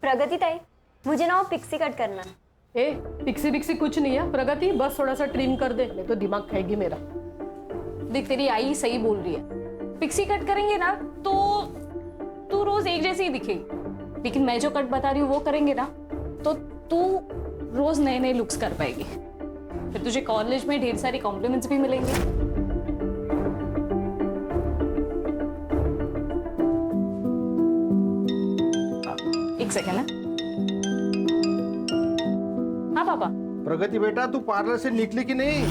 प्रगति ताई, मुझे ना वो पिक्सी कट करना है। ए, पिक्सी बिक्सी कुछ नहीं है प्रगति, बस थोड़ा सा ट्रिम कर दे, नहीं तो दिमाग खाएगी मेरा। देख तेरी आई सही बोल रही है, पिक्सी कट करेंगे ना तो तू रोज एक जैसी ही दिखेगी, लेकिन मैं जो कट बता रही हूँ वो करेंगे ना तो तू रोज नए नए लुक्स कर पाएगी, फिर तुझे कॉलेज में ढेर सारी कॉम्प्लीमेंट्स भी मिलेंगे। एक सेकेंड है। हाँ पापा। प्रगति बेटा, तू पार्लर से निकली कि नहीं?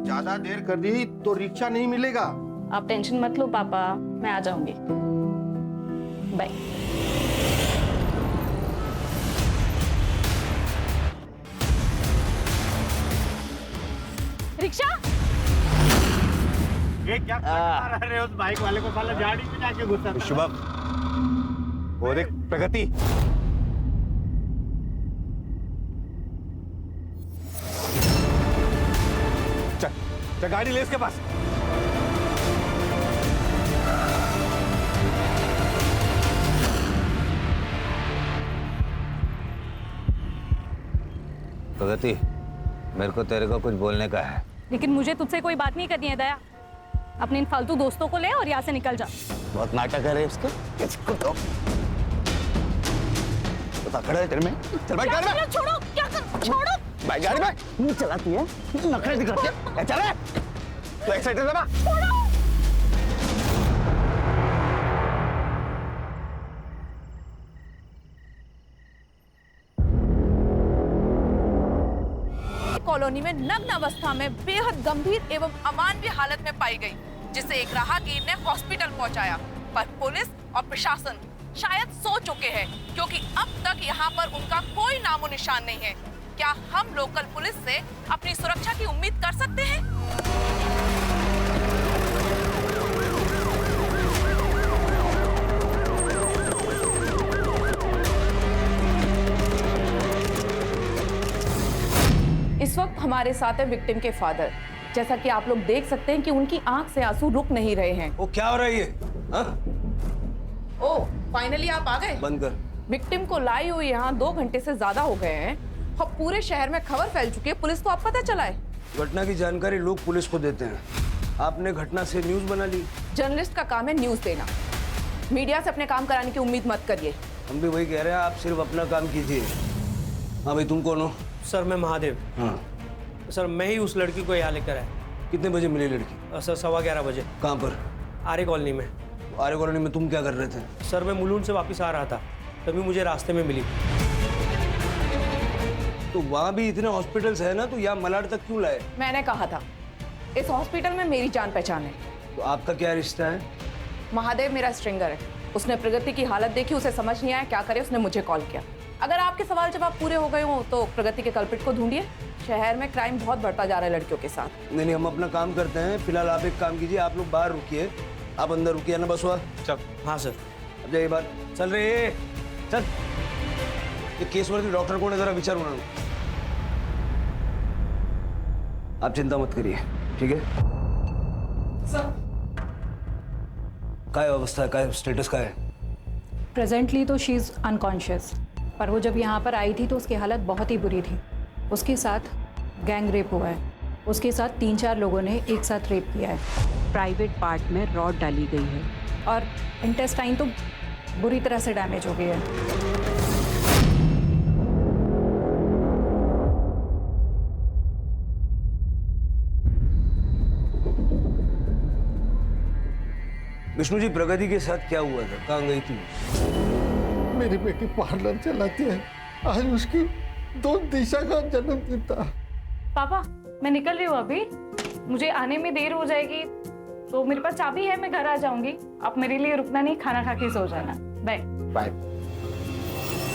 ज्यादा देर कर दी तो रिक्शा नहीं मिलेगा। आप टेंशन मत लो पापा, मैं आ जाऊंगी। बाय। रिक्शा? ये क्या कर रहे हो उस बाइक वाले को? साला गाड़ी में जाके घुसा था। शुभम, वो देख प्रगति। चल चल, गाड़ी ले इसके पास। प्रगति, मेरे को तेरे को कुछ बोलने का है। लेकिन मुझे तुझसे कोई बात नहीं करनी है दया, अपने इन फालतू दोस्तों को ले और यहाँ से निकल जा। बहुत नाटक कर रहे हैं इसके। इसको तो खड़ा है तेरे में। चल भाई गाड़ी में। छोड़ो, क्या कर? छोड़ो भाई गाड़ी में। नहीं चलाती है, नखरे दिखाती है। चल तो एक्साइटेड है ना? कॉलोनी में नग्न अवस्था में बेहद गंभीर एवं अमानवीय हालत में पाई गई, जिसे एक राहगीर ने हॉस्पिटल पहुंचाया, पर पुलिस और प्रशासन शायद सो चुके हैं, क्योंकि अब तक यहां पर उनका कोई नामो निशान नहीं है। क्या हम लोकल पुलिस से अपनी सुरक्षा की उम्मीद कर सकते हैं? इस वक्त हमारे साथ है विक्टिम के फादर। जैसा कि आप लोग देख सकते हैं कि उनकी आंख से आंसू रुक नहीं रहे हैं। वो क्या हो रहा है ये? ओह, फाइनली आप आ गए। बंद कर। विक्टिम को लाई हुई यहाँ 2 घंटे से ज्यादा हो गए हैं और पूरे शहर में खबर फैल चुकी है। पुलिस को अब पता चला है। घटना की जानकारी लोग पुलिस को देते हैं, आपने घटना से न्यूज बना ली। जर्नलिस्ट का काम है न्यूज देना, मीडिया से अपने काम कराने की उम्मीद मत करिए। हम भी वही कह रहे हैं, आप सिर्फ अपना काम कीजिए। हाँ भाई, तुम कौन हो? सर मैं महादेव। हाँ सर मैं ही उस लड़की को यहाँ लेकर आया। कितने बजे मिली लड़की? सर 11:15 बजे। कहाँ पर? आर्य कॉलोनी में। आर्य कॉलोनी में तुम क्या कर रहे थे? सर मैं मुलुंड से वापस आ रहा था, तभी मुझे रास्ते में मिली। तो वहाँ भी इतने हॉस्पिटल्स है ना, तो यहाँ मलाड तक क्यों लाए? मैंने कहा था इस हॉस्पिटल में मेरी जान पहचान है। तो आपका क्या रिश्ता है? महादेव मेरा स्ट्रिंगर है। उसने प्रगति की हालत देखी, उसे समझ नहीं आया क्या करे, उसने मुझे कॉल किया। अगर आपके सवाल जवाब पूरे हो गए हो तो प्रगति के कल्प्रिट को ढूंढिए। शहर में क्राइम बहुत बढ़ता जा रहा है लड़कियों के साथ। नहीं, हम अपना काम करते हैं। फिलहाल आप एक काम कीजिए, आप लोग बाहर रुकिए, आप अंदर रुकिए ना। बस हुआ? चल। हाँ सर। अब जाइए बाहर। चल रहे चल। ये केस वर्दी डॉक्टर को जरा विचार बना। आप चिंता मत करिए, ठीक है? सर काय अवस्था है, काय स्टेटस का है? प्रेजेंटली तो शी इज़ अनकॉन्शियस, पर वो जब यहाँ पर आई थी तो उसकी हालत बहुत ही बुरी थी। उसके साथ गैंग रेप हुआ है, उसके साथ 3-4 लोगों ने एक साथ रेप किया है। प्राइवेट पार्ट में रॉड डाली गई है और इंटेस्टाइन तो बुरी तरह से डैमेज हो गई है। विष्णु जी, प्रगति के साथ क्या हुआ था? कहाँ गई थी? मेरी बेटी पार्लर चलाती है, आज उसकी 2 दिशा का जन्मदिन था। पापा मैं निकल रही हूँ अभी, मुझे आने में देर हो जाएगी, तो मेरे पास चाबी है, मैं घर आ जाऊंगी। आप मेरे लिए रुकना नहीं, खाना खा के सो जाना। Bye bye.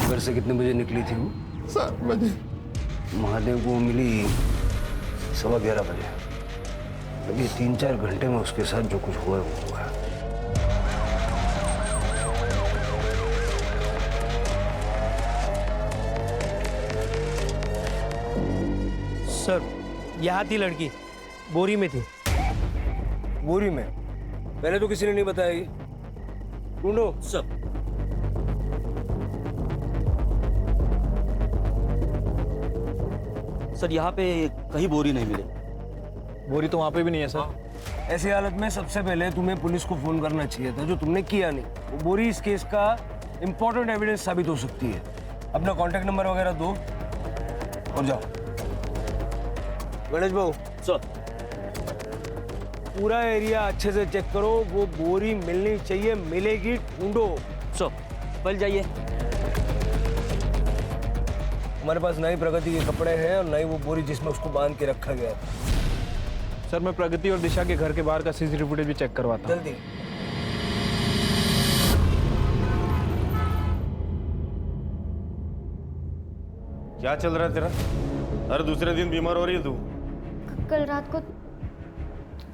घर से कितने बजे निकली थी वो? 7 बजे। महादेव को मिली 11:15 बजे। अभी 3-4 घंटे में उसके साथ जो कुछ हुआ है वो हुआ है। सर यहाँ थी लड़की, बोरी में थी। बोरी में? पहले तो किसी ने नहीं बताया ये। ढूंढो सब। सर यहाँ पे कहीं बोरी नहीं मिले। बोरी तो वहाँ पे भी नहीं है सर। ऐसी हालत में सबसे पहले तुम्हें पुलिस को फोन करना चाहिए था, जो तुमने किया नहीं। वो बोरी इस केस का इंपॉर्टेंट एविडेंस साबित हो सकती है। अपना कांटेक्ट नंबर वगैरह दो और जाओ। गणेश भाऊ सर पूरा एरिया अच्छे से चेक करो, वो बोरी मिलनी चाहिए, मिलेगी, ढूंढो। सर पहले जाइए। हमारे पास ना ही प्रगति के कपड़े हैं और ना ही वो बोरी जिसमें उसको बांध के रखा गया है। सर मैं प्रगति और दिशा के घर के बाहर का सीसीटीवी फुटेज भी चेक करवाता हूँ। जल्दी। क्या चल रहा है तेरा? हर दूसरे दिन बीमार हो रही है तू। कल रात को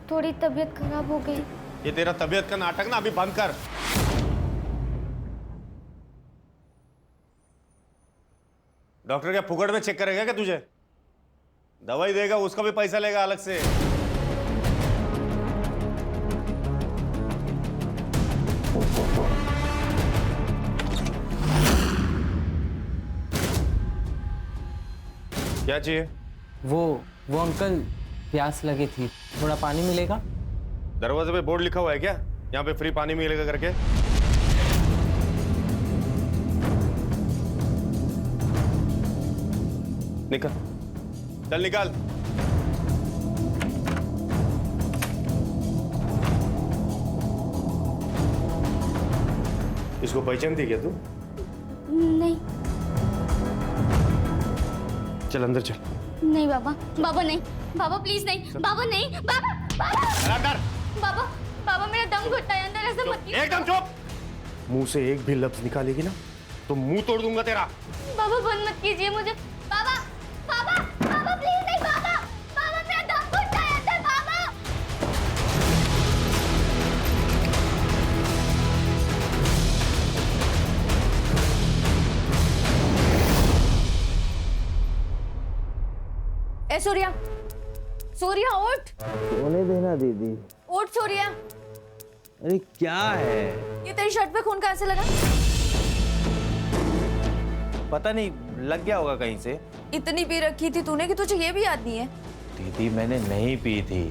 थोड़ी तबीयत खराब हो गई। ये तेरा तबीयत का नाटक ना अभी बंद कर। डॉक्टर क्या फुकट में चेक करेगा क्या तुझे? दवाई देगा, उसका भी पैसा लेगा अलग से। क्या चाहिए? वो अंकल प्यास लगी थी, थोड़ा पानी मिलेगा? दरवाजे पे बोर्ड लिखा हुआ है क्या यहाँ पे फ्री पानी मिलेगा करके? निकल, चल निकाल। इसको पहचानती क्या तू? नहीं चल अंदर चल। नहीं बाबा, बाबा नहीं, बाबा प्लीज नहीं, बाबा नहीं, बाबा, बाबा, बाबा, बाबा मेरा दम घुटता है अंदर, ऐसे मत कीजिए। एकदम चुप। मुंह से एक भी लफ्ज निकालेगी ना तो मुंह तोड़ दूंगा तेरा। बाबा बंद मत कीजिए मुझे, बाबा, बाबा, बाबा प्लीज नहीं, बाबा, बाबा मेरा दम घुटता है अंदर, बाबा। ए सूर्या, सूर्या उठ। सोने देना दीदी। उठ सूर्या। अरे क्या है? ये तेरी शर्ट पे खून कहाँ से लगा? पता नहीं, लग गया होगा कहीं से। इतनी पी रखी थी तूने कि तुझे ये भी याद नहीं है? दीदी मैंने नहीं पी थी।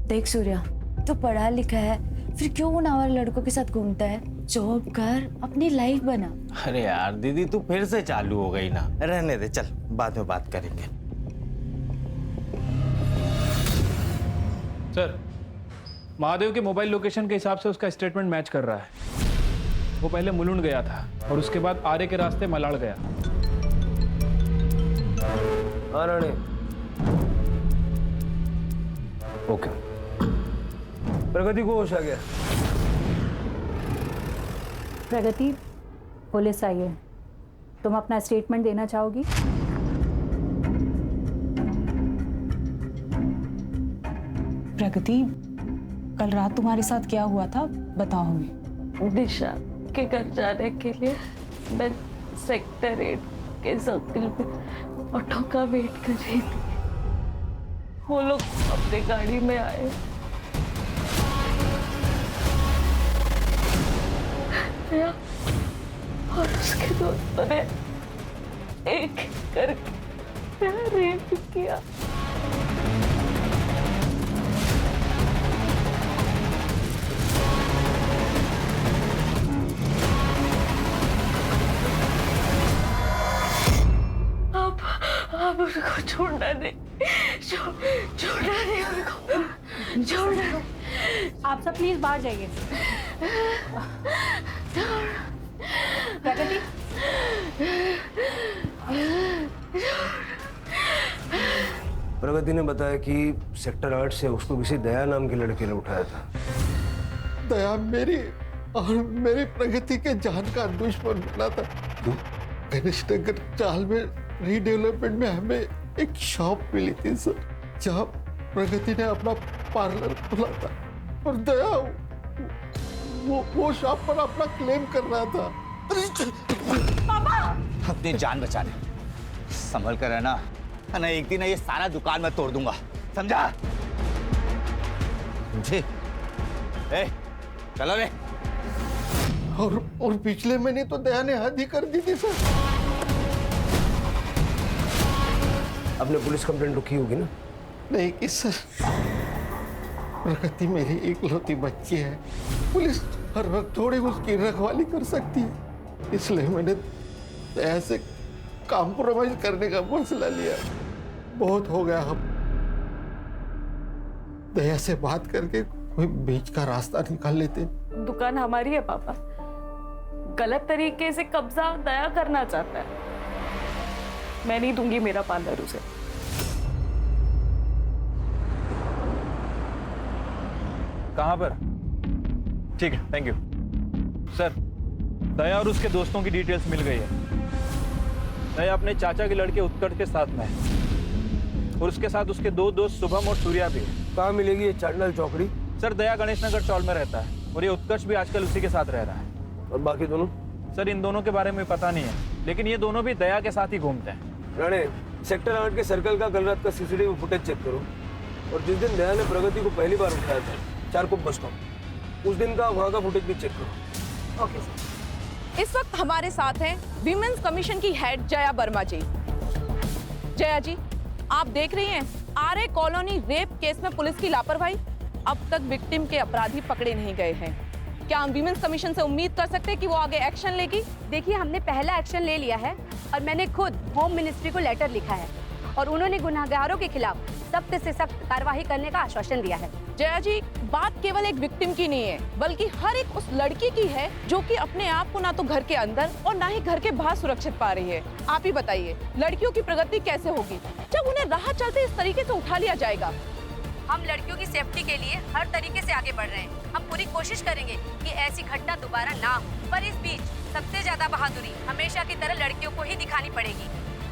देख सूर्या, तू पढ़ा लिखा है, फिर क्यों उन आवारा लड़कों के साथ घूमता है? जॉब कर, अपनी लाइफ बना। अरे यार दीदी तू फिर से चालू हो गई ना, रहने दे, चल बाद में बात करेंगे। सर महादेव के मोबाइल लोकेशन के हिसाब से उसका स्टेटमेंट मैच कर रहा है। वो पहले मुलुंड गया था और उसके बाद आरे के रास्ते मलाड़ गया। हाँ राणे, ओके। प्रगति को होश आ गया। प्रगति, पुलिस आई है, तुम अपना स्टेटमेंट देना चाहोगी? प्रगति, कल रात तुम्हारे साथ क्या हुआ था बताओगे? दिशा के घर जाने के लिए मैं सेक्टर 8 के सर्किल पे ऑटो का वेट कर रही थी। वो लोग अपनी गाड़ी में आए, और उसके दोस्तों ने एक करके रेप किया। अब उसको छोड़ना नहीं, छोड़ना नहीं उनको, छोड़ना। आप सब प्लीज बाहर जाइए। प्रगति, प्रगति ने बताया कि सेक्टर 8 से उसको किसी दया नाम के लड़के ने उठाया था। दया मेरी और मेरी प्रगति के जान का दुश्मन बना था। गणेश नगर चाल में रीडेवलपमेंट में हमें एक शॉप मिली थी सर, जहाँ प्रगति ने अपना पार्लर खोला था और दया वो शॉप पर अपना क्लेम कर रहा था। अपनी जान बचा ले, संभल कर रहना, ना एक दिन ये सारा दुकान मैं तोड़ दूंगा, समझा? समझे? ए, चलो रे। और पिछले महीने तो दया ने हद ही कर दी थी सर। आपने पुलिस कंप्लेंट तो की होगी ना? नहीं की सर। प्रगति मेरी इकलौती बच्ची है, पुलिस हर वक्त थोड़ी उसकी रखवाली कर सकती है, इसलिए मैंने दया से कॉम्प्रोमाइज करने का फैसला लिया। बहुत हो गया, हम दया से बात करके कोई बीच का रास्ता निकाल लेते। दुकान हमारी है पापा, गलत तरीके से कब्जा दया करना चाहता है। मैं नहीं दूंगी मेरा पार्लर उसे। कहाँ पर? ठीक है, थैंक यू सर। दया और उसके दोस्तों की डिटेल्स मिल गई है। दया अपने चाचा के लड़के उत्कर्ष के साथ में है और उसके साथ उसके दो दोस्त शुभम और सूर्या भी। कहाँ मिलेगी ये चांडल चौकड़ी? सर दया गणेश नगर चौल में रहता है और ये उत्कर्ष भी आजकल उसी के साथ रह रहा है। और बाकी दोनों? सर इन दोनों के बारे में पता नहीं है, लेकिन ये दोनों भी दया के साथ ही घूमते हैं। राणे, सेक्टर 8 के सर्कल का कल रात का सीसीटीवी फुटेज चेक करो और जिस दिन दया ने प्रगति को पहली बार उठाया था चारकोप बस स्टॉप, उस दिन का वहाँ का फुटेज भी चेक करो। Okay sir. इस वक्त हमारे साथ हैं विमेंस कमीशन की हेड जया वर्मा जी। जया जी, आप देख रही हैं आरए कॉलोनी रेप केस में पुलिस की लापरवाही। अब तक विक्टिम के अपराधी पकड़े नहीं गए हैं। क्या हम विमेंस कमीशन से उम्मीद कर सकते हैं कि वो आगे एक्शन लेगी? देखिए, हमने पहला एक्शन ले लिया है और मैंने खुद होम मिनिस्ट्री को लेटर लिखा है और उन्होंने गुनहगारों के खिलाफ सख्त से सख्त कार्रवाई करने का आश्वासन दिया है। जया जी, बात केवल एक विक्टिम की नहीं है, बल्कि हर एक उस लड़की की है जो कि अपने आप को ना तो घर के अंदर और ना ही घर के बाहर सुरक्षित पा रही है। आप ही बताइए, लड़कियों की प्रगति कैसे होगी जब उन्हें राह चलते इस तरीके से उठा लिया जाएगा? हम लड़कियों की सेफ्टी के लिए हर तरीके से आगे बढ़ रहे हैं। हम पूरी कोशिश करेंगे कि ऐसी घटना दोबारा ना हो, पर इस बीच सबसे ज्यादा बहादुरी हमेशा की तरह लड़कियों को ही दिखानी पड़ेगी।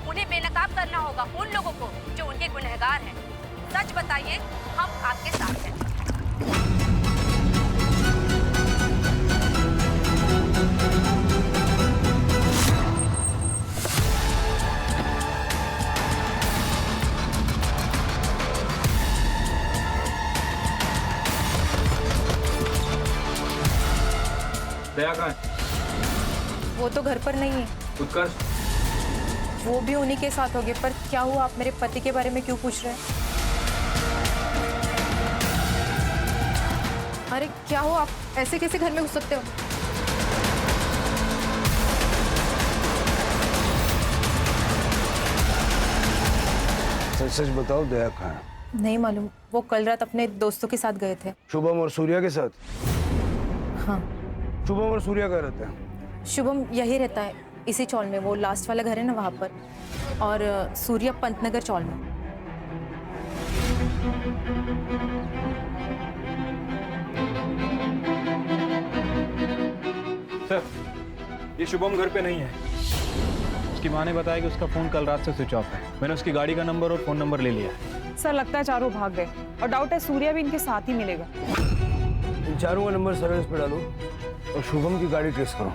उन्हें बेनकाब करना होगा उन लोगों को जो उनके गुनहगार हैं। सच बताइए, हम आपके साथ हैं। दया कहाँ है? वो तो घर पर नहीं है। उत्कर्ष? वो भी उन्हीं के साथ होंगे। पर क्या हुआ, आप मेरे पति के बारे में क्यों पूछ रहे हैं? अरे क्या हुआ, आप ऐसे कैसे घर में घुस सकते हो? सच सच बताओ, दया कहाँ है? नहीं मालूम, वो कल रात अपने दोस्तों के साथ गए थे। शुभम और सूर्या के साथ? हाँ। शुभम और सूर्या कहाँ रहते हैं? शुभम यही रहता है, इसी चौल में। वो लास्ट वाला घर है ना, वहाँ पर। और सूर्या पंतनगर चौल में। सर, ये शुभम घर पे नहीं है। उसकी माँ ने बताया कि उसका फोन कल रात से स्विच ऑफ है। मैंने उसकी गाड़ी का नंबर और फोन नंबर ले लिया है। सर लगता है चारों भाग गए और डाउट है सूर्या भी इनके साथ ही मिलेगा। इन चारों का नंबर सर्विस पे डालो और शुभम की गाड़ी ट्रेस करो।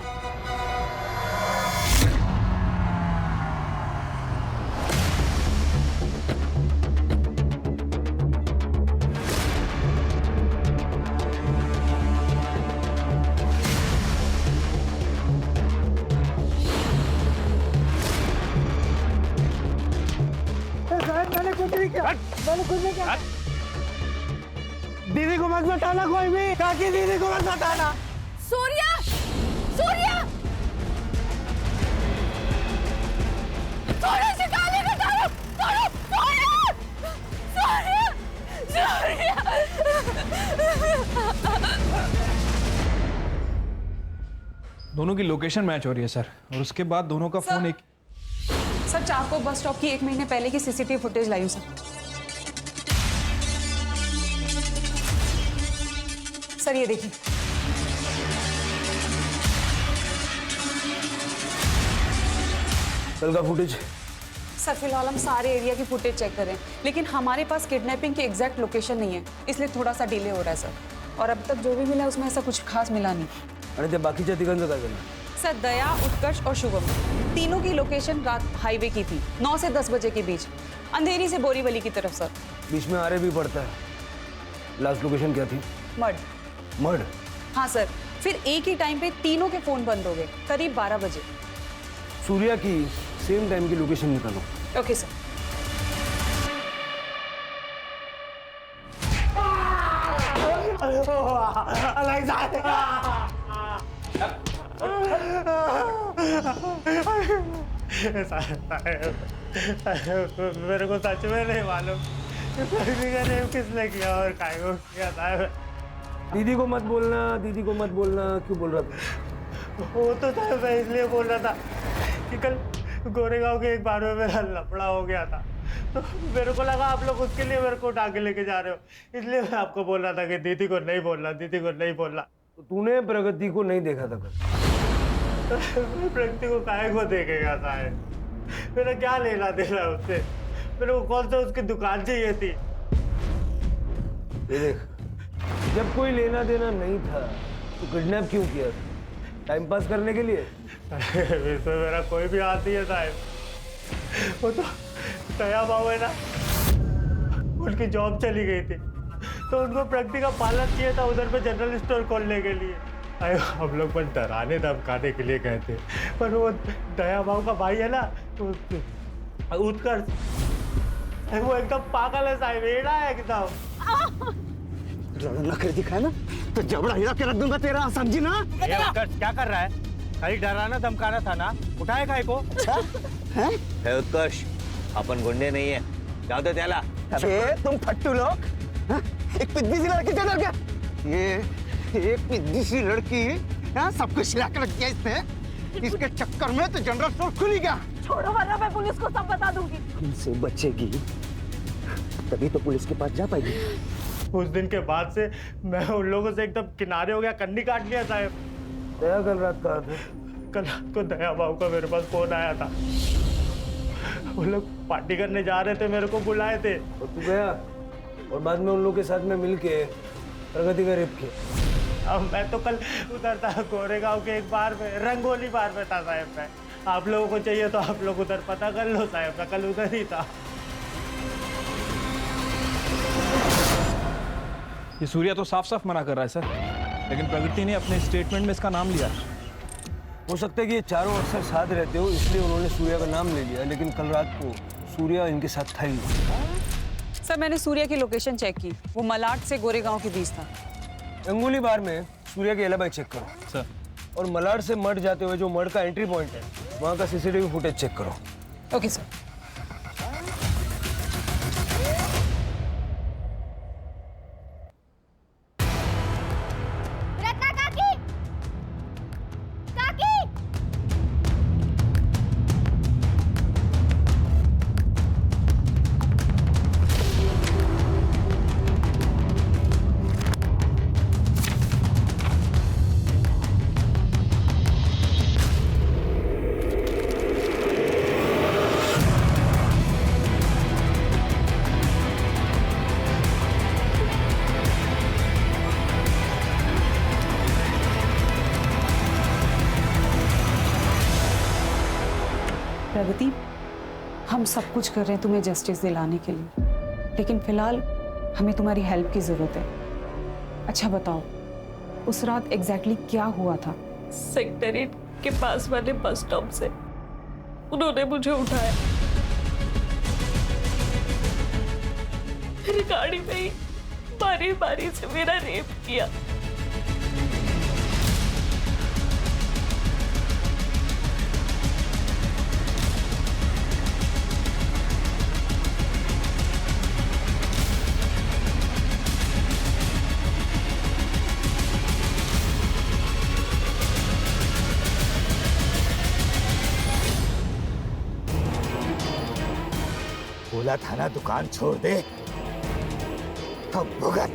दीदी को मत बताना, कोई भी काकी दीदी को मत बताना। सूर्या! सूर्या! सूर्या से गाली निकालो! सूर्या! सूर्या! सूर्या! दोनों की लोकेशन मैच हो रही है सर, और उसके बाद दोनों का फोन एक। सर चाको बस स्टॉप की 1 महीने पहले की सीसीटीवी फुटेज लाई हूं सर। सर ये देखिए। कल का फुटेज? सर फिलहाल हम सारे एरिया की फुटेज चेक करें, लेकिन हमारे पास किडनैपिंग की एग्जैक्ट लोकेशन नहीं है, इसलिए थोड़ा सा डिले हो रहा है सर। और अब तक जो भी मिला उसमें ऐसा कुछ खास मिला नहीं। आणि त्या बाकीच्या तिघांचं काय झालं? सर दया, उत्कर्ष और शुभम तीनों की लोकेशन रात हाईवे की थी, 9 से 10 बजे के बीच, अंधेरी से बोरीवली की तरफ सर। बीच में आरे भी पड़ता है, लास्ट लोकेशन क्या थी? मड। मड? हाँ सर, फिर एक ही टाइम पे तीनों के फोन बंद हो गए, करीब 12 बजे। सूर्या की सेम टाइम की लोकेशन निकालो। Okay sir. मेरे को सच में नहीं मालूम किसने किया और काय को किया था। दीदी को मत बोलना, दीदी को मत बोलना। क्यों बोल रहा था? वो तो था, मैं इसलिए बोल रहा था कि कल गोरेगांव के एक बार में मेरा लफड़ा हो गया था, तो मेरे को लगा आप लोग उसके लिए मेरे को उठा के लेके जा रहे हो, इसलिए मैं आपको बोल रहा था कि दीदी को नहीं बोलना, दीदी को नहीं बोलना। तो तूने प्रगति को नहीं देखा था कल? प्रगति को काहे को देखेगा साहब? मेरा क्या लेना देना उससे? मेरे को कौन सा उसकी दुकान चाहिए थी? ये देख, जब कोई लेना देना नहीं था तो किडनैप क्यों किया था? टाइम पास करने के लिए? इसमें मेरा कोई भी हाथ नहीं है साहब। वो तो दया बाबू है ना, उनकी जॉब चली गई थी, तो उनको प्रगति का पालन चाहिए था उधर पे जनरल स्टोर खोलने के लिए। हम लोग बस डराने धमकाने के लिए गए थे, पर वो दया बाबू का भाई है ना, उत्कर्ष, वो एकदम पागल है साहब, एड़ा है एकदम। नखरे दिखाए ना तो जबड़ा हिला के रख दूंगा तेरा, समझी ना? उत्कर्ष क्या कर रहा है? खाली डराना धमकाना था ना, उठाए काय को? है उत्कर्ष, अपन गुंडे नहीं है, जाओ दे त्याला। तुम फट्टू लोग, एक पिद्दी सी लड़की से डर गया। ये एक पिद्दी सी लड़की सबको सिला कर रख दिया इसने, इसके चक्कर में तो जनरल स्टोर खुल गया। छोड़ो वरना मैं पुलिस को सब बता दूंगी। तुमसे बचेगी तभी तो पुलिस के पास जा पाएगी। उस दिन के बाद से मैं उन लोगों से एकदम किनारे हो गया, कन्नी काट लिया साहब। दया कल रात कहाँ थे? कल रात को दया बाबू का मेरे पास फोन आया था, वो लोग पार्टी करने जा रहे थे, मेरे को बुलाए थे। और तू गया और बाद में उन लोगों के साथ में मिलके प्रगति का रेप किया। अब मैं तो कल उधर था गोरेगांव के एक बार में, रंगोली बार में था साहब। मैं, आप लोगों को चाहिए तो आप लोग उधर पता कर लो साहब, मैं कल उधर ही था। ये सूर्या तो साफ साफ मना कर रहा है सर, लेकिन प्रगति ने अपने स्टेटमेंट में इसका नाम लिया। हो सकता है कि ये चारों अक्सर साथ रहते हो, इसलिए उन्होंने सूर्या का नाम ले लिया, लेकिन कल रात को सूर्या इनके साथ था ही नहीं। सर मैंने सूर्या की लोकेशन चेक की, वो मलाड से गोरेगांव के बीच था। रंगोली बार में सूर्या की एलिबाई चेक करो सर, और मलाड से मड जाते हुए जो मड का एंट्री पॉइंट है वहाँ का सीसीटीवी फुटेज चेक करो। Okay sir. प्रगति, हम सब कुछ कर रहे हैं तुम्हें जस्टिस दिलाने के लिए, लेकिन फिलहाल हमें तुम्हारी हेल्प की जरूरत है। अच्छा बताओ, उस रात एग्जैक्टली क्या हुआ था? सेक्रेटरीट के पास वाले बस स्टॉप से उन्होंने मुझे उठाया, मेरी गाड़ी में ही बारी बारी से मेरा रेप किया। बोला था ना दुकान छोड़ दे, अब भुगत।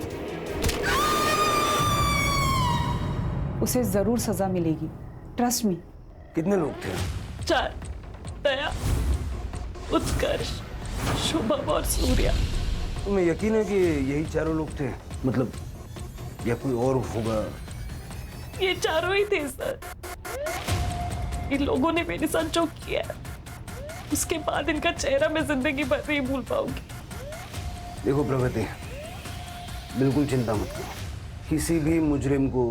उसे जरूर सजा मिलेगी, ट्रस्ट मी। कितने लोग थे? 4, दया, उत्कर्ष, शुभम और सूर्या। तुम्हें यकीन है कि यही चारों लोग थे? मतलब या कोई और होगा? ये चारों ही थे सर। इन लोगों ने मेरे साथ जो किया है, उसके बाद इनका चेहरा मैं जिंदगी भर नहीं भूल पाऊंगी। देखो प्रगति, बिल्कुल चिंता मत करो, किसी भी मुजरिम को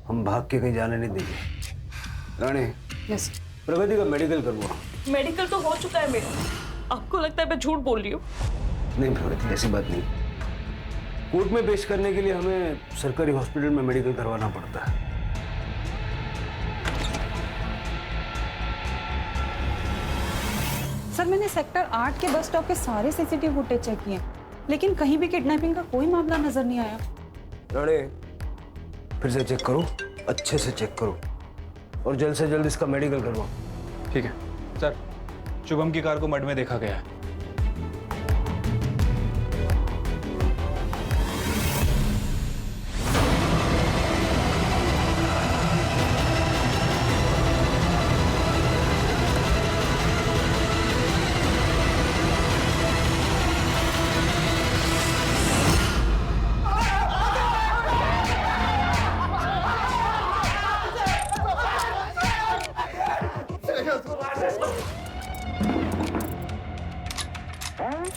हम भाग के कहीं जाने नहीं देंगे। राणे, यस। प्रगति का मेडिकल करवाओ। मेडिकल तो हो चुका है मेरा, आपको लगता है मैं झूठ बोल रही हूँ? नहीं प्रगति, ऐसी बात नहीं। कोर्ट में पेश करने के लिए हमें सरकारी हॉस्पिटल में मेडिकल करवाना पड़ता है। सर मैंने सेक्टर 8 के बस स्टॉप के सारे सीसीटीवी फुटेज चेक किए, लेकिन कहीं भी किडनैपिंग का कोई मामला नजर नहीं आया। राणे, फिर से चेक करो, अच्छे से चेक करो और जल्द से जल्द इसका मेडिकल करवाओ। ठीक है सर। शुभम की कार को मड में देखा गया है।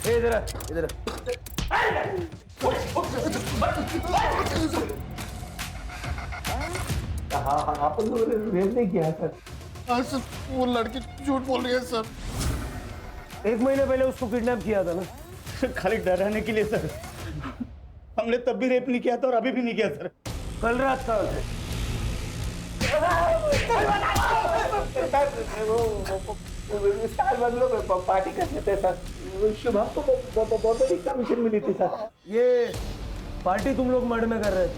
इधर आ, इधर आ। आप लोगों ने रेप नहीं किया सर? हाँ सर, वो लड़की झूठ बोल रही है सर। 1 महीने पहले उसको किडनैप किया था ना? खाली डराने के लिए सर। हमने तब भी रेप नहीं किया था और अभी भी नहीं किया सर। कल रात का पार्टी करते थे सर। शुभम को बहुत बड़ी कमीशन मिली थी सर। ये पार्टी तुम लोग मर्ड में कर रहे थे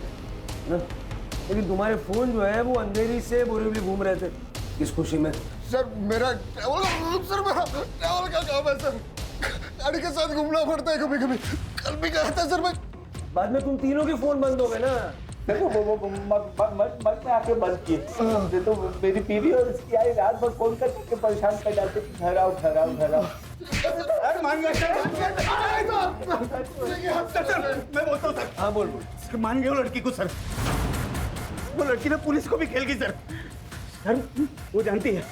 ना? लेकिन तुम्हारे फोन जो है वो अंधेरी से बोरीवली घूम रहे थे, किस खुशी में? सर मेरा ट्रैवल का काम है सर, गाड़ी के साथ घूमना पड़ता है कभी कभी। कल भी कहा था सर मैं। बाद में तुम तीनों के फोन बंद हो गए ना? मत में आके बंद किए तो मेरी बीवी और इसकी आई रात भर फोन करके परेशान कर डालते थे, घर आओ घर आओ घर आओ। मान गया सर, मैं बोलता हूँ सर। हाँ बोल बोल। मान गया वो लड़की को सर। वो लड़की ने पुलिस को भी खेल गई सर। सर वो जानती है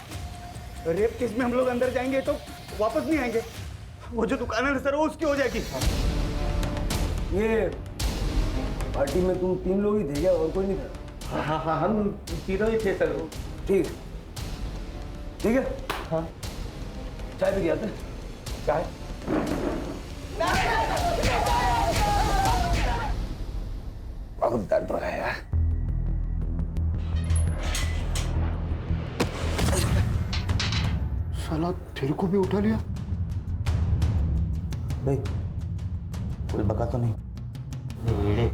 रेप केस में हम लोग अंदर जाएंगे तो वापस नहीं आएंगे। वो जो दुकान है सर वो उसकी हो जाएगी। ये पार्टी में तुम 3 लोग ही थे क्या, और कोई नहीं था? हाँ हाँ हम तीनों ही थे सर। ठीक ठीक है। हाँ चाय भी आते? चाय बहुत दर्द रहा है यार। साला तेरे को भी उठा लिया? भाई कोई बका तो नहीं? वीड़े,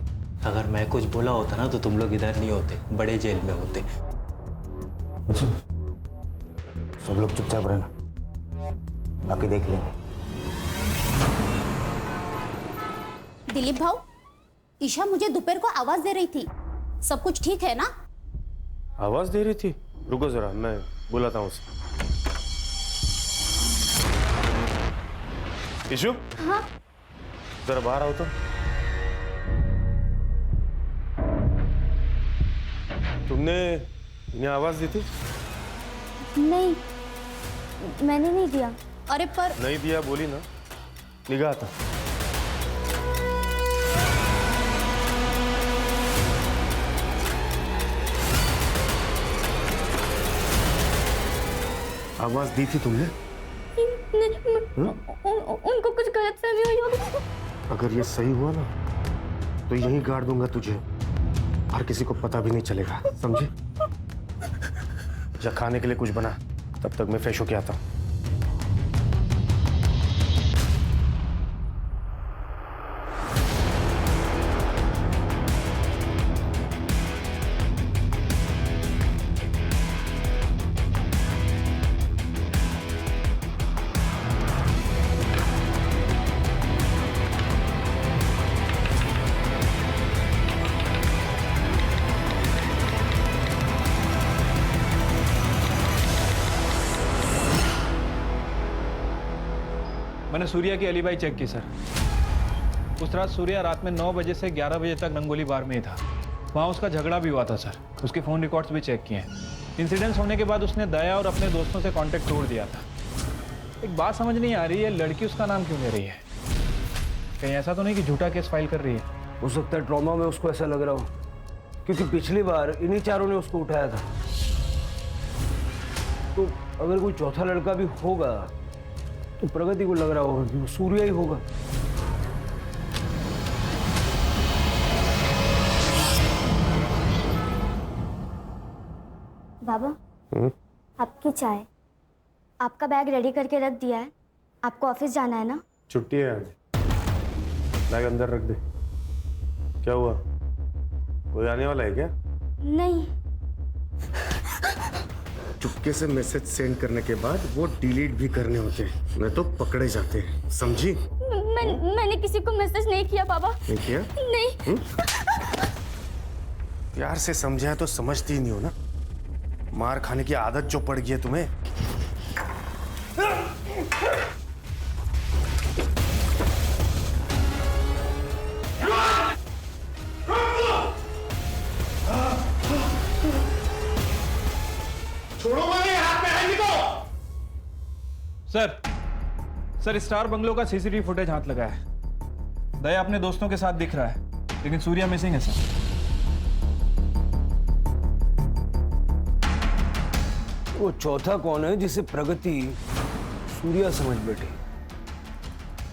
अगर मैं कुछ बोला होता ना तो तुम लोग इधर नहीं होते, बड़े जेल में होते। अच्छा सब लोग चुपचाप रहना, बाकी देख लेंगे। दिलीप भाऊ, ईशा मुझे दोपहर को आवाज दे रही थी, सब कुछ ठीक है ना? आवाज दे रही थी? रुको जरा, मैं बुलाता हूँ उसे। ईशु, हाँ जरा बाहर आओ तो। तुमने इन्हें आवाज दी थी? नहीं, मैंने नहीं दिया। अरे पर नहीं दिया बोली ना, निगाह था। आवाज दी थी तुमने? उनको कुछ गलतफहमी हुई होगी। अगर ये सही हुआ ना तो यहीं गाड़ दूंगा तुझे और किसी को पता भी नहीं चलेगा, समझी? जा खाने के लिए कुछ बना, तब तक मैं फ्रेश होके आता हूँ। मैंने सूर्या की एलिबाई चेक की सर। उस रात सूर्या रात में 9 बजे से 11 बजे तक रंगोली बार में ही था। वहाँ उसका झगड़ा भी हुआ था सर। उसके फ़ोन रिकॉर्ड्स भी चेक किए हैं। इंसिडेंट्स होने के बाद उसने दया और अपने दोस्तों से कांटेक्ट तोड़ दिया था। एक बात समझ नहीं आ रही है, लड़की उसका नाम क्यों ले रही है? कहीं ऐसा तो नहीं कि झूठा केस फाइल कर रही है? हो सकता है ट्रॉमा में उसको ऐसा लग रहा हो, क्योंकि पिछली बार इन्हीं चारों ने उसको उठाया था। तो अगर कोई चौथा लड़का भी होगा तो प्रगति को लग रहा होगा कि वो सूर्या ही होगा। बाबा, आपकी चाय। आपका बैग रेडी करके रख दिया है। आपको ऑफिस जाना है ना? छुट्टी है आज। बैग अंदर रख दे। क्या हुआ, कोई आने वाला है क्या? नहीं। चुपके से मैसेज सेंड करने के बाद वो डिलीट भी करने होते हैं, नहीं तो पकड़े जाते हैं, समझी? मैंने किसी को मैसेज नहीं किया बाबा। नहीं किया? नहीं। प्यार से समझाया तो समझती ही नहीं हो ना। मार खाने की आदत जो पड़ गई है तुम्हें। छोड़ो मेरे हाथ में है निको। सर स्टार बंगलो का सीसीटीवी फुटेज हाथ लगा है। दया अपने दोस्तों के साथ दिख रहा है, लेकिन सूर्या मिसिंग है सर। वो चौथा कौन है जिसे प्रगति सूर्या समझ बैठी?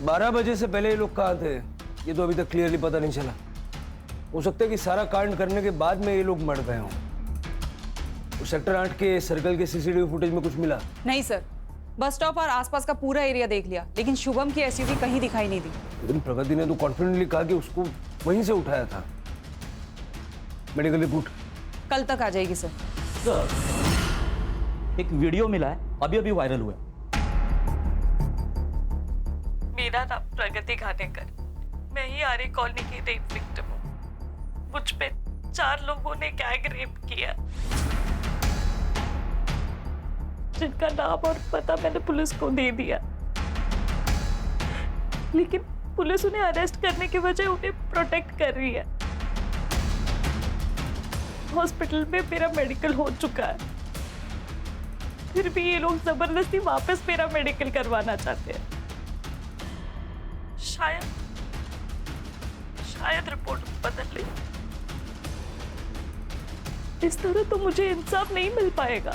12 बजे से पहले ये लोग कहाँ थे, ये तो अभी तक क्लियरली पता नहीं चला। हो सकता है कि सारा कांड करने के बाद में ये लोग मर गए हों। सेक्टर 8 के सर्कल के सीसीटीवी फुटेज में कुछ मिला? नहीं सर, बस स्टॉप और आसपास का पूरा एरिया देख लिया, लेकिन शुभम की एसयूवी कहीं दिखाई नहीं दी। लेकिन प्रगति ने तो कॉन्फिडेंटली कहा कि उसको वहीं से उठाया था। मेडिकल रिपोर्ट कल तक आ जाएगी सर। एक वीडियो मिला है, अभी अभी वायरल हुआ है। मेरा नाम प्रगति खानेकर, मैं ही आर्य कॉलोनी की रेप विक्टिम हूँ। मुझ पे 4 लोगों ने गैंग रेप किया, जिनका नाम और पता मैंने पुलिस को दे दिया, लेकिन पुलिस उन्हें अरेस्ट करने के बजाय उन्हें प्रोटेक्ट कर रही है। हॉस्पिटल में मेरा मेडिकल हो चुका है, फिर भी ये लोग जबरदस्ती वापस मेरा मेडिकल करवाना चाहते हैं। शायद रिपोर्ट बदल ली। इस तरह तो मुझे इंसाफ नहीं मिल पाएगा।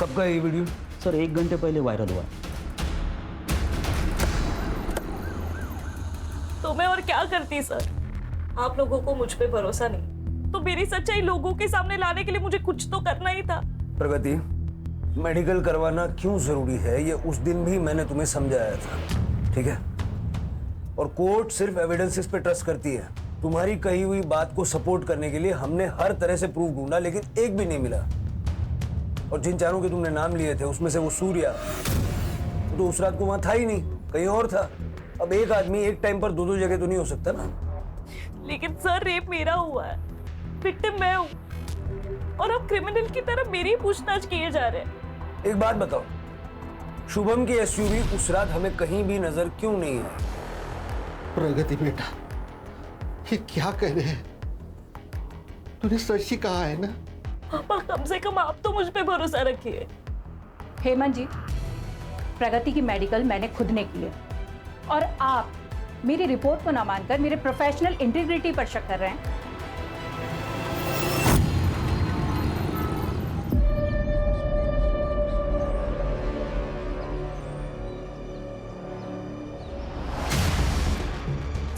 कब का ये वीडियो? सर 1 घंटे पहले वायरल हुआ। तो मैं और क्या करती सर? आप लोगों को मुझ पे भरोसा नहीं, तो मेरी सच्चाई लोगों के सामने लाने के लिए मुझे कुछ तो करना ही था। प्रगति, मेडिकल करवाना क्यों जरूरी है ये उस दिन भी मैंने तुम्हें समझाया था, ठीक है? और कोर्ट सिर्फ एविडेंसेस पे ट्रस्ट करती है। तुम्हारी कही हुई बात को सपोर्ट करने के लिए हमने हर तरह से प्रूफ ढूंढा, लेकिन एक भी नहीं मिला। और जिन चारों के तुमने नाम लिए थे उसमें से वो सूर्या तो उस रात को वहां था ही नहीं, कहीं और था। अब एक आदमी एक टाइम पर 2-2 जगह तो नहीं हो सकता ना। लेकिन सर रेप मेरा हुआ है, विक्टिम मैं हूँ, और अब क्रिमिनल की तरह मेरी पूछताछ किए जा रहे हैं। एक बात बताओ, शुभम की एसयूवी उस रात हमें कहीं भी नजर क्यों नहीं आई? प्रगति बेटा, ये क्या कह रहे हैं? तूने सच ही कहा है ना? पापा, कम से कम आप तो मुझ पे भरोसा रखिए। हेमंत जी, प्रगति की मेडिकल मैंने खुद ने की है, और आप मेरी रिपोर्ट को ना मानकर मेरे प्रोफेशनल इंटीग्रिटी पर शक कर रहे हैं।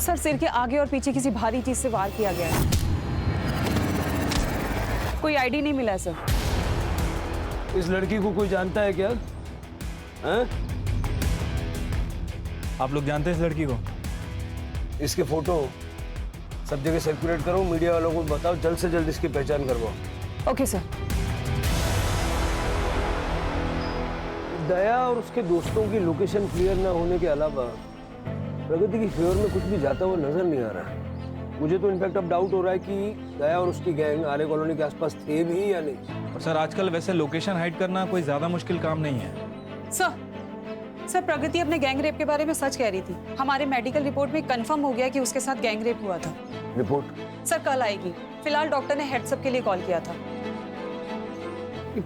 सर सिर के आगे और पीछे किसी भारी चीज से वार किया गया है। कोई आईडी नहीं मिला है सर। इस लड़की को कोई जानता है क्या? हैं? आप लोग जानते हैं इस लड़की को? इसके फोटो सब जगह सर्कुलेट करो, मीडिया वालों को बताओ, जल्द से जल्द इसकी पहचान करवाओ। Okay sir. दया और उसके दोस्तों की लोकेशन क्लियर ना होने के अलावा प्रगति की फेवर में कुछ भी जाता हुआ नजर नहीं आ रहा है। मुझे तो इनफैक्ट अब डाउट हो रहा है कि दया और उसकी गैंग आर्य कॉलोनी के आसपास थे भी या नहीं। और सर आजकल वैसे लोकेशन हाइड करना कोई ज्यादा मुश्किल काम नहीं है। सर प्रगति अपने गैंग रेप के बारे में सच कह रही थी। हमारे मेडिकल रिपोर्ट में कंफर्म हो गया कि उसके साथ गैंग रेप हुआ था। रिपोर्ट सर कल आएगी। फिलहाल डॉक्टर ने हेड्सअप के लिए कॉल किया था।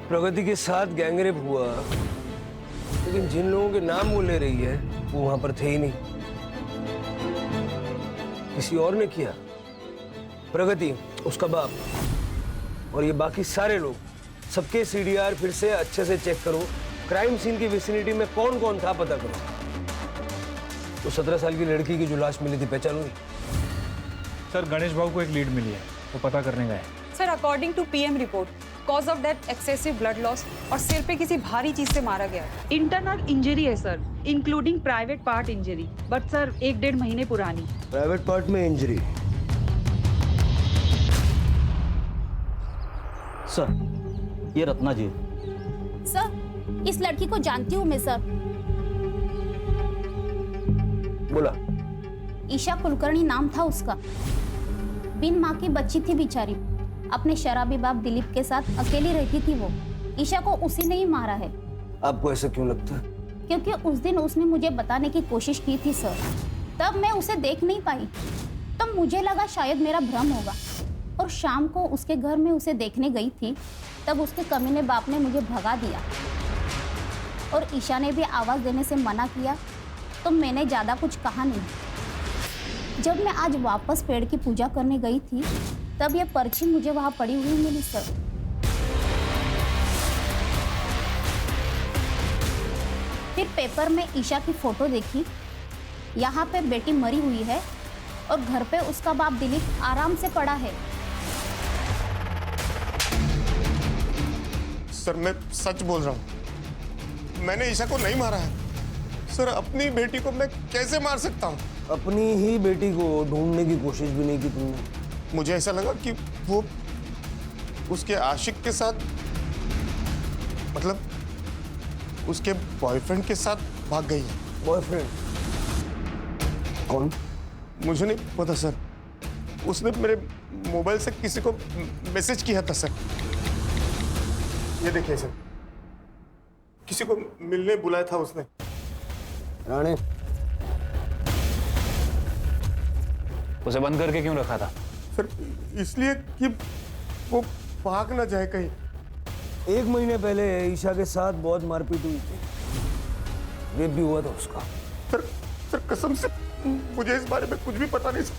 प्रगति के साथ गैंग रेप हुआ, लेकिन जिन लोगों के नाम वो ले रही है वो वहां पर थे ही नहीं। किसी और ने किया? प्रगति, उसका बाप और ये बाकी सारे लोग, सबके सीडीआर फिर से अच्छे से चेक करो। क्राइम सीन की विसिनिटी में कौन कौन था पता करो। तो 17 साल की लड़की की जो लाश मिली थी पहचान हुई? सर गणेश बाबू को एक लीड मिली है, वो पता करने गए। Sir according to PM report cause of death excessive blood loss और सिर पे किसी भारी चीज से मारा गया। इंटरनल इंजरी है sir, including private part injury, but sir 1-1.5 महीने पुरानी। प्राइवेट पार्ट में इंजरी? सर ये रत्ना जी। सर इस लड़की को जानती हूँ मैं सर। बोला। ईशा कुलकर्णी नाम था उसका। बिन माँ की बच्ची थी बेचारी, अपने शराबी बाप दिलीप के साथ अकेली रहती थी वो। ईशा को उसी ने ही मारा है। आपको ऐसा क्यों लगता है? क्योंकि उस दिन उसने मुझे बताने की कोशिश की थी सर, तब मैं उसे देख नहीं पाई। तब मुझे लगा शायद मेरा भ्रम होगा, और शाम को उसके घर में उसे देखने गई थी, तब उसके कमीने बाप ने मुझे भगा दिया और ईशा ने भी आवाज़ देने से मना किया, तो मैंने ज़्यादा कुछ कहा नहीं। जब मैं आज वापस पेड़ की पूजा करने गई थी, तब यह पर्ची मुझे वहाँ पड़ी हुई मिली सर। फिर पेपर में ईशा की फोटो देखी, यहाँ पे बेटी मरी हुई है और घर पे उसका बाप दिलीप आराम से पड़ा है। सर मैं सच बोल रहा हूँ, मैंने ईशा को नहीं मारा है। सर अपनी बेटी को मैं कैसे मार सकता हूँ? अपनी ही बेटी को ढूंढने की कोशिश भी नहीं की तुमने? मुझे ऐसा लगा कि वो उसके आशिक के साथ, मतलब उसके बॉयफ्रेंड के साथ भाग गई है। बॉयफ्रेंड कौन? मुझे नहीं पता सर, उसने मेरे मोबाइल से किसी को मैसेज किया था सर। ये देखिए सर, किसी को मिलने बुलाया था उसने। राणे, उसे बंद करके क्यों रखा था? सर इसलिए कि वो भाग ना जाए कहीं। 1 महीने पहले ईशा के साथ बहुत मारपीट हुई थी, रेप भी हुआ था उसका। सर कसम से मुझे इस बारे में कुछ भी पता नहीं सर।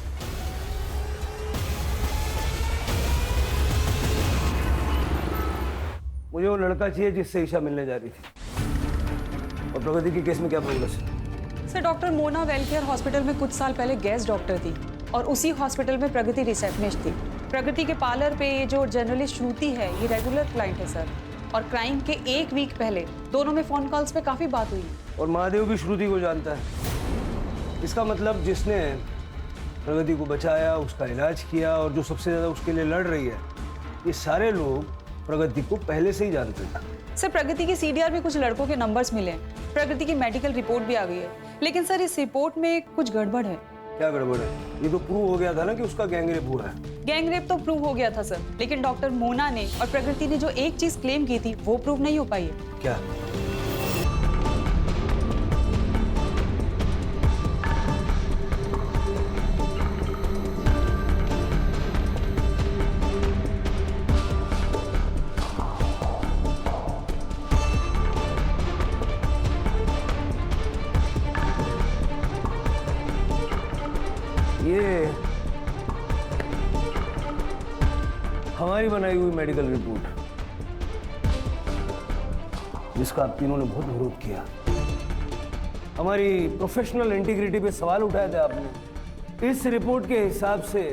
मुझे वो लड़का चाहिए जिससे ईशा मिलने जा रही थी। और प्रगति के केस में क्या प्रोग्रेस है? Sir doctor Mona welfare hospital में कुछ साल पहले गेस्ट डॉक्टर थी और उसी हॉस्पिटल में प्रगति रिसेप्शनिस्ट थी। प्रगति के पार्लर पे ये जो जर्नलिस्ट श्रुति है, ये रेगुलर क्लाइंट है सर। और क्राइम के 1 वीक पहले दोनों में फोन कॉल्स पे काफी बात हुई। और महादेव भी श्रुति को जानता है। इसका मतलब जिसने प्रगति को बचाया, उसका इलाज किया और जो सबसे ज्यादा उसके लिए लड़ रही है, ये सारे लोग प्रगति को पहले से ही जानते हैं। सर प्रगति के सीडीआर में कुछ लड़कों के नंबर्स मिले हैं। प्रगति की मेडिकल रिपोर्ट भी आ गई है, लेकिन सर इस रिपोर्ट में कुछ गड़बड़ है। क्या गड़बड़ है? ये तो प्रूव हो गया था ना कि उसका गैंगरेप हुआ है। गैंगरेप तो प्रूव हो गया था सर, लेकिन डॉक्टर मोना ने और प्रगति ने जो एक चीज क्लेम की थी वो प्रूव नहीं हो पाई है। क्या? ये हमारी बनाई हुई मेडिकल रिपोर्ट, जिसका आप तीनों ने बहुत विरोध किया। हमारी प्रोफेशनल इंटीग्रिटी पे सवाल उठाए थे आपने। इस रिपोर्ट के हिसाब से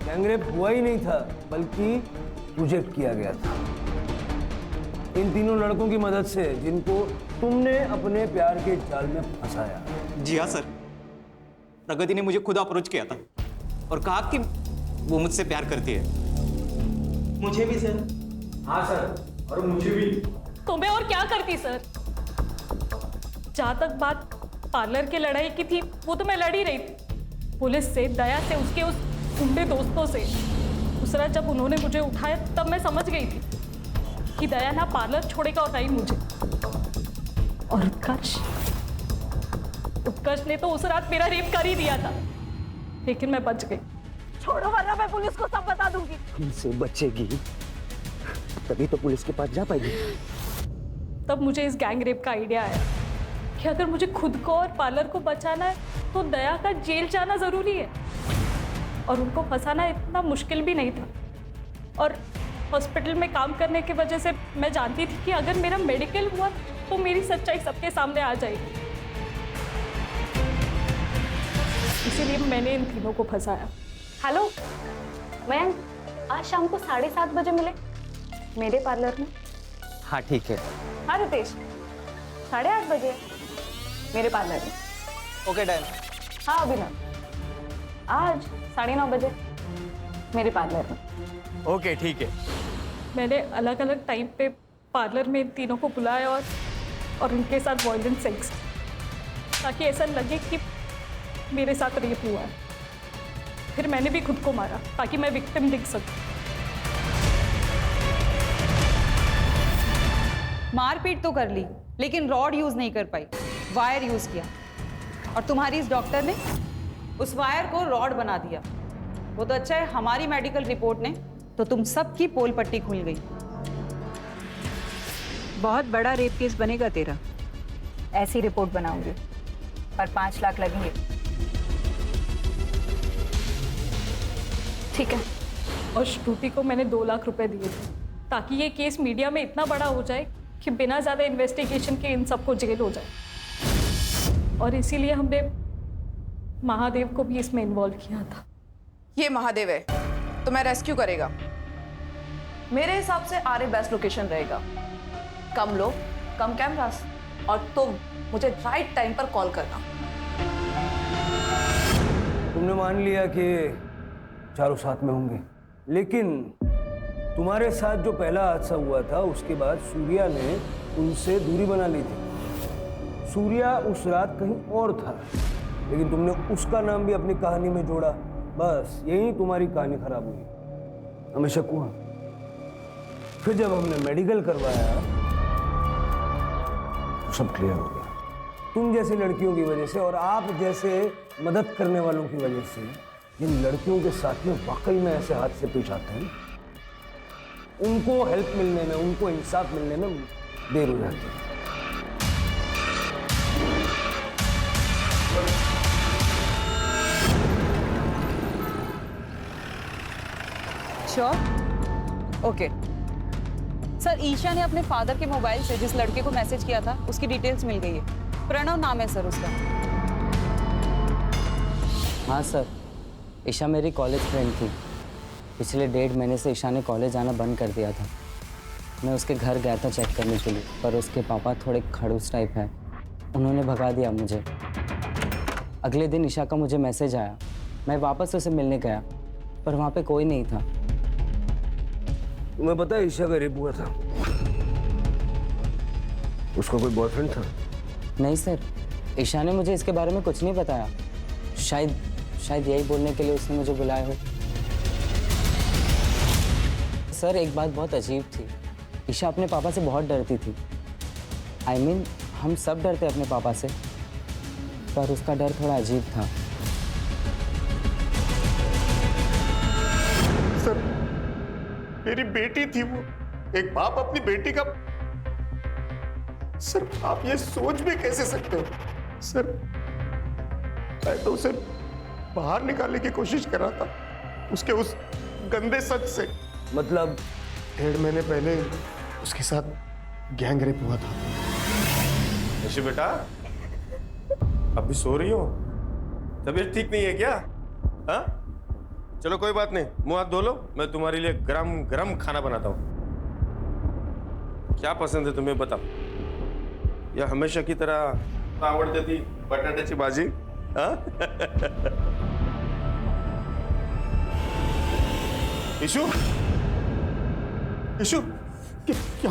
गैंगरेप हुआ ही नहीं था, बल्कि प्रोजेक्ट किया गया था इन तीनों लड़कों की मदद से, जिनको तुमने अपने प्यार के जाल में फंसाया। जी हाँ सर, प्रगति ने मुझे खुद अप्रोच किया था और कहा कि वो मुझसे प्यार करती है। मुझे भी सर। हाँ सर, और मुझे भी। तो मैं और क्या करती सर? जहां तक बात पार्लर के लड़ाई की थी, वो तो मैं लड़ ही रही थी, पुलिस से, दया से, उसके उस गुंडे दोस्तों से। दूसरा, जब उन्होंने मुझे उठाया तब मैं समझ गई थी कि दया ना पार्लर छोड़ेगा और ना ही मुझे। और उत्कर्ष ने तो उस रात मेरा रेप कर ही दिया था, लेकिन मैं बच गई। छोड़ो वरना मैं पुलिस को सब बता दूंगी। तुमसे बचेगी तभी तो पुलिस के पास जा पाएगी। तब मुझे इस गैंग रेप का आइडिया आया कि अगर मुझे खुद को और पार्लर को बचाना है तो दया का जेल जाना जरूरी है। और उनको फंसाना इतना मुश्किल भी नहीं था। और हॉस्पिटल में काम करने की वजह से मैं जानती थी कि अगर मेरा मेडिकल हुआ तो मेरी सच्चाई सबके सामने आ जाएगी, इसीलिए मैंने इन तीनों को फंसाया। हेलो मयंक, आज शाम को 7:30 बजे मिले मेरे पार्लर में। हाँ ठीक है। हाँ रितेश, 8:30 बजे मेरे पार्लर में। Okay done. हाँ अभिनव, आज 9:30 बजे मेरे पार्लर में। ओके ठीक है। मैंने अलग अलग टाइम पे पार्लर में इन तीनों को बुलाया और उनके साथ वायलेंट सेक्स, ताकि ऐसा लगे कि मेरे साथ रेप हुआ है। फिर मैंने भी खुद को मारा ताकि मैं विक्टिम दिख सकूं। मारपीट तो कर ली, लेकिन रॉड यूज नहीं कर पाई, वायर यूज किया। और तुम्हारी इस डॉक्टर ने उस वायर को रॉड बना दिया। वो तो अच्छा है हमारी मेडिकल रिपोर्ट ने तो तुम सबकी पोल पट्टी खुल गई। बहुत बड़ा रेप केस बनेगा तेरा। ऐसी रिपोर्ट बनाऊंगी, पर 5 लाख लगेंगे। ठीक है। और श्रुति को मैंने 2 लाख रुपए दिए थे ताकि ये केस मीडिया में इतना बड़ा हो जाए कि बिना ज़्यादा इन्वेस्टिगेशन के इन सबको जेल हो जाए। और इसीलिए हमने महादेव को भी इसमें इन्वॉल्व किया था। ये महादेव है तो मैं रेस्क्यू करेगा। मेरे हिसाब से आरे बेस्ट लोकेशन रहेगा। कम लोग, कम कैमरास, और तुम मुझे राइट टाइम पर कॉल करना। तुमने मान लिया कि चारों साथ में होंगे, लेकिन तुम्हारे साथ जो पहला हादसा हुआ था उसके बाद सूर्या ने उनसे दूरी बना ली थी। सूर्या उस रात कहीं और था, लेकिन तुमने उसका नाम भी अपनी कहानी में जोड़ा। बस यही तुम्हारी कहानी खराब हुई। हमें शक हुआ, फिर जब हमने मेडिकल करवाया तो सब क्लियर हो गया। तुम जैसी लड़कियों की वजह से और आप जैसे मदद करने वालों की वजह से जिन लड़कियों के साथ में वाकई में ऐसे हादसे पेश आते हैं, उनको हेल्प मिलने में, उनको इंसाफ मिलने में देर हो जाती है। श्योर? ओके सर, ईशा ने अपने फादर के मोबाइल से जिस लड़के को मैसेज किया था उसकी डिटेल्स मिल गई है। प्रणव नाम है सर उसका। हाँ सर, ईशा मेरी कॉलेज फ्रेंड थी। पिछले 1.5 महीने से ईशा ने कॉलेज आना बंद कर दिया था। मैं उसके घर गया था चेक करने के लिए, पर उसके पापा थोड़े खड़ूस टाइप हैं, उन्होंने भगा दिया मुझे। अगले दिन ईशा का मुझे मैसेज आया, मैं वापस उसे मिलने गया, पर वहाँ पे कोई नहीं था। तुम्हें पता है ईशा का रेप हुआ था? उसका कोई बॉयफ्रेंड था? नहीं सर, ईशा ने मुझे इसके बारे में कुछ नहीं बताया। शायद यही बोलने के लिए उसने मुझे बुलाया हो। सर एक बात बहुत अजीब थी, ईशा अपने पापा से बहुत डरती थी। I mean, हम सब डरते अपने पापा से, पर उसका डर थोड़ा अजीब था। सर, मेरी बेटी थी वो। एक बाप अपनी बेटी का। सर आप ये सोच भी कैसे सकते हो? सर मैं तो उसे बाहर निकालने की कोशिश कर रहा था उसके उस गंदे सच से। मतलब 1.5 महीने पहले उसके साथ गैंग रेप हुआ था। ऋषि बेटा, अभी सो रही हो? तबीयत ठीक नहीं है क्या? हाँ, चलो कोई बात नहीं, मुंह हाथ धो लो, मैं तुम्हारे लिए गरम गरम खाना बनाता हूँ। क्या पसंद है तुम्हें बताओ? या हमेशा की तरह आवड़ती थी बटाट्याची भाजी? हाँ? ईशु, ईशु, क्या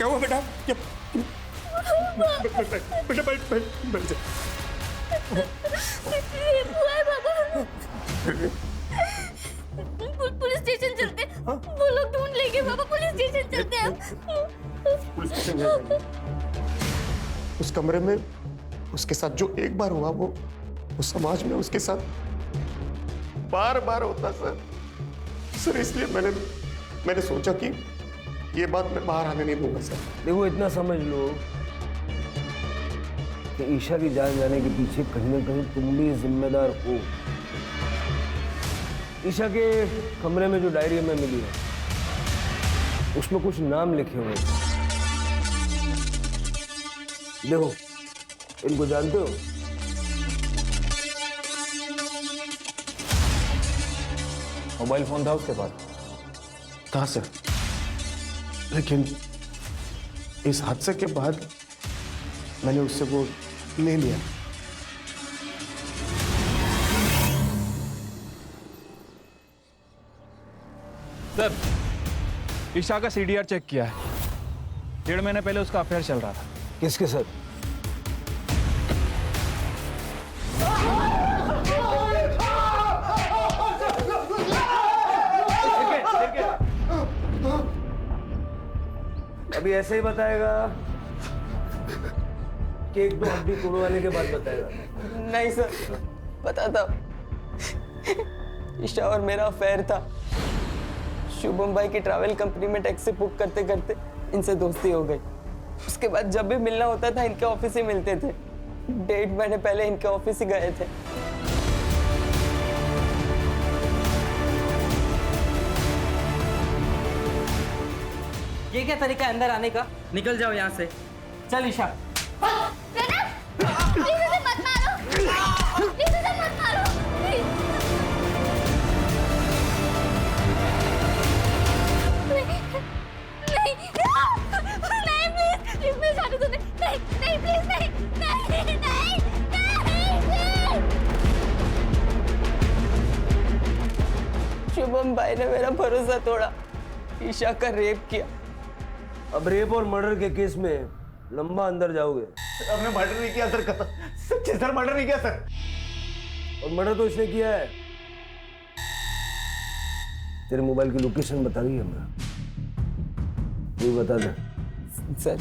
हुआ बेटा? क्या बेटा बैठ जा। पुलिस स्टेशन चलते, वो लोग ढूंढ लेंगे पापा। पुलिस स्टेशन चलते हैं। पुलिस स्टेशन जाएंगे। उस कमरे में उसके साथ जो एक बार हुआ वो समाज में उसके साथ बार बार होता सर। इसलिए मैंने सोचा कि ये बात मैं बाहर आने नहीं दूंगा सर। देखो इतना समझ लो कि ईशा की जान जाने के पीछे कहीं ना कहीं तुम भी जिम्मेदार हो। ईशा के कमरे में जो डायरी हमें मिली है उसमें कुछ नाम लिखे हुए हैं। देखो, इनको जानते हो? मोबाइल फोन था उसके पास? था सर, लेकिन इस हादसे के बाद मैंने उससे वो ले लिया। सर, ईशा का सीडीआर चेक किया है। 1.5 महीने पहले उसका अफेयर चल रहा था। किसके साथ? अभी ऐसे ही बताएगा कि 1-2 हड्डी तोड़वाने के बाद बताएगा? नहीं सर, बताता। ईशा और मेरा अफेयर था। शुभम भाई की ट्रैवल कंपनी में टैक्सी बुक करते करते इनसे दोस्ती हो गई। उसके बाद जब भी मिलना होता था इनके ऑफिस ही मिलते थे। 1.5 महीने पहले इनके ऑफिस ही गए थे। ये क्या तरीका है अंदर आने का? निकल जाओ यहाँ से। चल ईशा। शुभम भाई ने मेरा भरोसा तोड़ा, ईशा का रेप किया। अब रेप और मर्डर के केस में लंबा अंदर जाओगे। हमने मर्डर नहीं किया सर, सच्चे सर मर्डर नहीं किया सर। और मर्डर तो इसने किया है। तेरे मोबाइल की लोकेशन बता रही है हमें? ये बता दे। सर,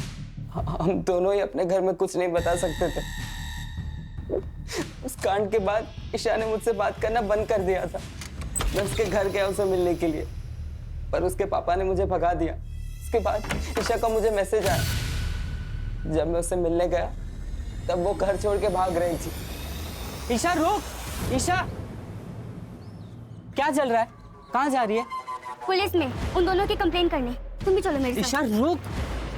हम दोनों ही अपने घर में कुछ नहीं बता सकते थे। उस कांड के बाद ईशा ने मुझसे बात करना बंद कर दिया था। मैं उसके घर गया उसे मिलने के लिए, पर उसके पापा ने मुझे भगा दिया। उसके बाद ईशा का मुझे मैसेज आया। जब मैं उससे मिलने गया तब वो घर छोड़ के भाग रही थी। ईशा रुक! ईशा, क्या चल रहा है? कहाँ जा रही है? पुलिस में उन दोनों की कंप्लेन करने। तुम भी चलो मेरे साथ। ईशा रुक!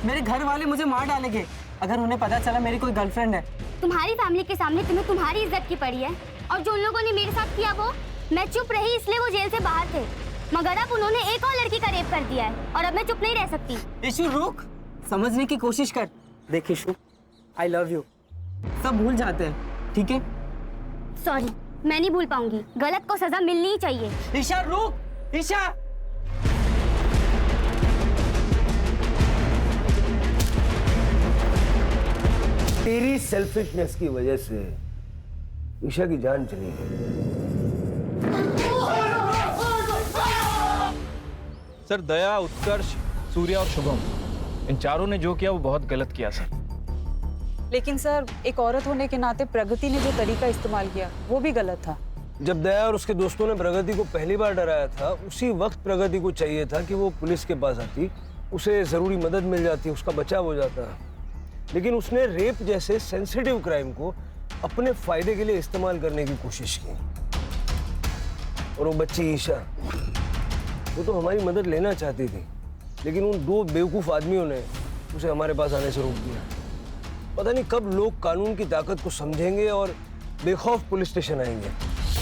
मेरे घर वाले मुझे मार डालेंगे अगर उन्हें पता चला मेरी कोई गर्लफ्रेंड है। तुम्हारी फैमिली के सामने तुम्हें तुम्हारी इज्जत की पड़ी है, और जो उन लोगों ने मेरे साथ किया वो मैं चुप रही इसलिए वो जेल से बाहर थे, मगर अब उन्होंने एक और लड़की का रेप कर दिया है और अब मैं चुप नहीं रह सकती। ईशु रुक, समझने की कोशिश कर। देख ईशु, आई लव यू। सब भूल जाते हैं, ठीक है? सॉरी, मैं नहीं भूल पाऊंगी। गलत को सजा मिलनी ही चाहिए। ईशा रुक! ईशा! तेरी सेल्फिशनेस की वजह से ईशा की जान चली गई। सर, दया, उत्कर्ष, सूर्या और शुभम, इन चारों ने जो किया वो बहुत गलत किया सर। लेकिन सर, एक औरत होने के नाते प्रगति ने जो तरीका इस्तेमाल किया वो भी गलत था। जब दया और उसके दोस्तों ने प्रगति को पहली बार डराया था, उसी वक्त प्रगति को चाहिए था कि वो पुलिस के पास आती, उसे जरूरी मदद मिल जाती, उसका बचाव हो जाता। लेकिन उसने रेप जैसे सेंसिटिव क्राइम को अपने फायदे के लिए इस्तेमाल करने की कोशिश की। और वो बच्ची ईशा, वो तो हमारी मदद लेना चाहती थी, लेकिन उन 2 बेवकूफ आदमियों ने उसे हमारे पास आने से रोक दिया। पता नहीं कब लोग कानून की ताकत को समझेंगे और बेखौफ पुलिस स्टेशन आएंगे।